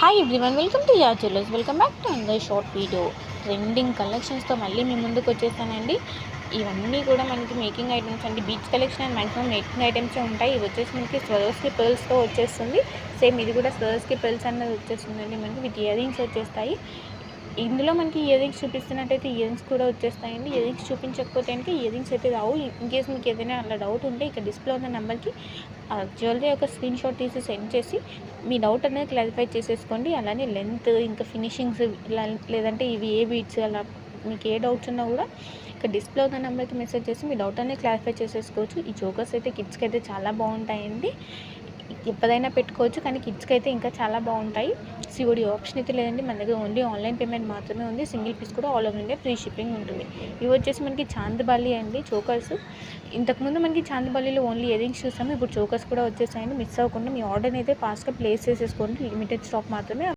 Hi everyone, welcome to యా jewellers. Welcome back to another short video. Trending కలెక్షన్స్తో మళ్ళీ మీ ముందుకు వచ్చేస్తానండి. ఇవన్నీ కూడా మనకి మేకింగ్ ఐటమ్స్ అండి. Beach collection and maximum making ఐటమ్సే ఉంటాయి. ఇవి వచ్చేసి మనకి స్వర్స్కి పెర్ల్స్తో వచ్చేస్తుంది. సేమ్ ఇది కూడా స్వర్స్కి పెర్ల్స్ అన్నది వచ్చేస్తుందండి. మనకి విత్ ఇయర్ రింగ్స్ వచ్చేస్తాయి. ఇందులో మనకి ఇయర్ రింగ్స్ చూపిస్తున్నట్టయితే ఇయర్ రింగ్స్ కూడా వచ్చేస్తాయండి. ఇయర్ రింగ్స్ చూపించకపోతే అంటే ఇయర్ రింగ్స్ అయితే రావు. ఇన్కేస్ మీకు ఏదైనా అలా డౌట్ ఉంటే ఇక్కడ డిస్ప్లే ఉన్న నెంబర్కి జ్యువెలరీ యొక్క స్క్రీన్ షాట్ తీసి సెండ్ చేసి మీ డౌట్ అనేది క్లారిఫై చేసేసుకోండి. అలానే లెంత్, ఇంకా ఫినిషింగ్స్, లేదంటే ఇవి ఏ బీట్స్, అలా మీకు ఏ డౌట్స్ ఉన్నా కూడా ఇక్కడ డిస్ప్లే ఉన్న నెంబర్కి మెసేజ్ చేసి మీ డౌట్ అనేది క్లారిఫై చేసేసుకోవచ్చు. ఈ చోకర్స్ అయితే కిడ్స్కి అయితే చాలా బాగుంటాయండి. ఎప్పుడైనా పెట్టుకోవచ్చు, కానీ కిడ్స్కి అయితే ఇంకా చాలా బాగుంటాయి. సిఓడి ఆప్షన్ అయితే లేదండి, మన దగ్గర ఓన్లీ ఆన్లైన్ పేమెంట్ మాత్రమే ఉంది. సింగిల్ పీస్ కూడా all over India free shipping ఉంటుంది. ఇవి వచ్చేసి మనకి చాందబాలి అండి చోకర్స్. ఇంతకుముందు మనకి చాందబాలిలో ఓన్లీ ఇయర్ రింగ్స్ చూసాము, ఇప్పుడు చోకర్స్ కూడా వచ్చేసాయండి. మిస్ అవ్వకుండా మీ ఆర్డర్ని అయితే ఫాస్ట్గా ప్లేస్ చేసేసుకోండి. లిమిటెడ్ స్టాక్ మాత్రమే